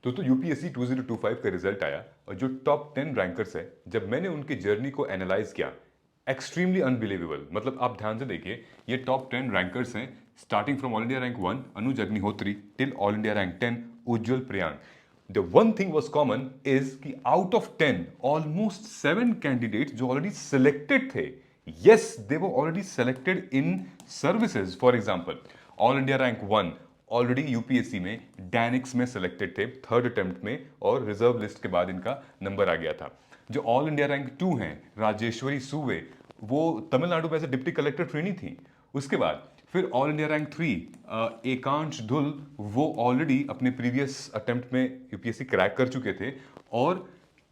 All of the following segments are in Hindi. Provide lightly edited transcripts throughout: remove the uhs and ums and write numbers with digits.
तो यूपीएससी 2025 का रिजल्ट आया और जो टॉप 10 रैंकर्स है, जब मैंने उनकी जर्नी को एनालाइज किया, एक्सट्रीमली अनबिलीवेबल। मतलब आप ध्यान से देखिए, ये टॉप 10 रैंकर्स हैं, starting from all India rank 1 Anuj Agnihotri till all India rank 10 Ujjwal Priyank. The one thing was common is कि आउट ऑफ 10 ऑलमोस्ट 7 कैंडिडेट्स जो ऑलरेडी सिलेक्टेड थे, yes they were already selected in services. For example, all India rank 1 already UPSC में डैनिक्स में सिलेक्टेड थे थर्ड अटेम्प्ट में, और रिजर्व लिस्ट के बाद इनका नंबर आ गया था। जो ऑल इंडिया रैंक 2 हैं राजेश्वरी सुवे, वो तमिलनाडु में एज डिप्टी कलेक्टर ट्रेनी थी। उसके बाद फिर ऑल इंडिया रैंक 3 एकांश धुल, वो ऑलरेडी अपने प्रीवियस अटेम्प्ट में यूपीएससी क्रैक कर चुके थे और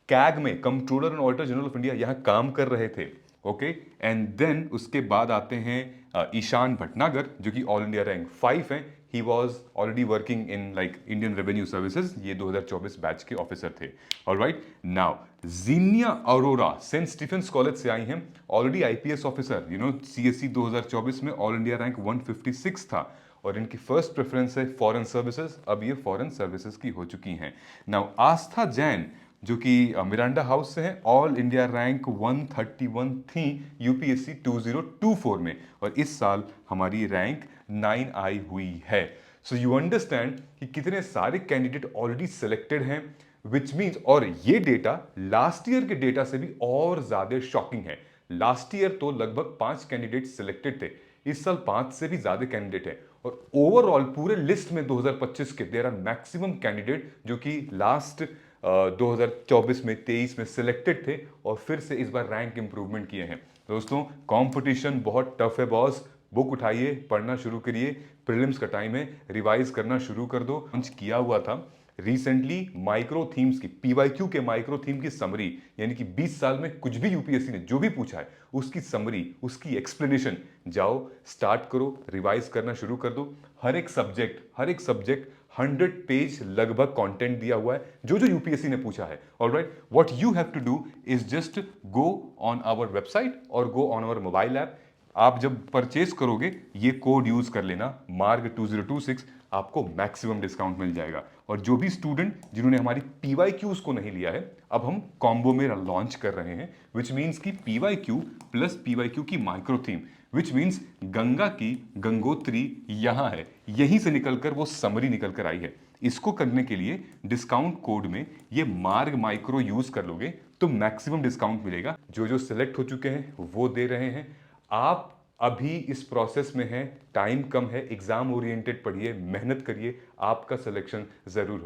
कैग में controller and auditor general of India यहां काम कर रहे थे। ओके, एंड देन उसके बाद आते हैं ईशान भटनागर जो कि ऑल इंडिया रैंक 5 हैं। He was already working in like Indian revenue services, ये 2024 बैच के ऑफिसर थे। Alright, now Zeenia Arora Saint Stephen's College से आई हैं, ऑलरेडी आईपीएस ऑफिसर, सीएससी 2024 में ऑल इंडिया रैंक 156 था और इनकी फर्स्ट प्रेफरेंस है फॉरेन सर्विसेज, अब ये फॉरेन सर्विसेज की हो चुकी हैं। नाउ आस्था जैन जो कि मिरांडा हाउस से हैं, ऑल इंडिया रैंक 131 थी यूपीएससी 2024 में, और इस साल हमारी रैंक 9 आई हुई है। सो यू अंडरस्टैंड कि कितने सारे कैंडिडेट ऑलरेडी सिलेक्टेड हैं, विच मीन्स, और ये डेटा लास्ट ईयर के डेटा से भी और ज्यादा शॉकिंग है। लास्ट ईयर तो लगभग 5 कैंडिडेट सिलेक्टेड थे, इस साल 5 से भी ज्यादा कैंडिडेट है, और ओवरऑल पूरे लिस्ट में 2025 के देयर आर मैक्सिमम कैंडिडेट जो कि लास्ट 2024 में 23 में सिलेक्टेड थे और फिर से इस बार रैंक इंप्रूवमेंट किए हैं। दोस्तों, कंपटीशन बहुत टफ है बॉस, बुक उठाइए, पढ़ना शुरू करिए, प्रीलिम्स का टाइम है, रिवाइज करना शुरू कर दो। लॉन्च किया हुआ था रिसेंटली माइक्रो थीम्स की, पीवाईक्यू के माइक्रो थीम की समरी, यानी कि 20 साल में कुछ भी यूपीएससी ने जो भी पूछा है उसकी समरी, उसकी एक्सप्लेनेशन, जाओ स्टार्ट करो, रिवाइज करना शुरू कर दो। हर एक सब्जेक्ट 100 पेज लगभग कंटेंट दिया हुआ है जो जो यूपीएससी ने पूछा है। Alright, what you have to do is just go on our website और go on our mobile app. आप जब परचेस करोगे ये कोड यूज कर लेना, मार्ग 2026, आपको मैक्सिमम डिस्काउंट मिल जाएगा। और जो भी स्टूडेंट जिन्होंने हमारी पीवाईक्यूज को नहीं लिया है, अब हम कॉम्बो में लॉन्च कर रहे हैं, विच मीन्स की पीवाईक्यू प्लस पीवाईक्यू की micro theme, which means Ganga की गंगोत्री यहां है, यहीं से निकलकर वो समरी निकल कर आई है। इसको करने के लिए डिस्काउंट कोड में ये मार्ग माइक्रो यूज कर लोगे तो मैक्सिमम डिस्काउंट मिलेगा। जो जो सिलेक्ट हो चुके हैं वो दे रहे हैं। आप अभी इस प्रोसेस में हैं, टाइम कम है, एग्जाम ओरिएंटेड पढ़िए, मेहनत करिए, आपका सिलेक्शन जरूर होगा।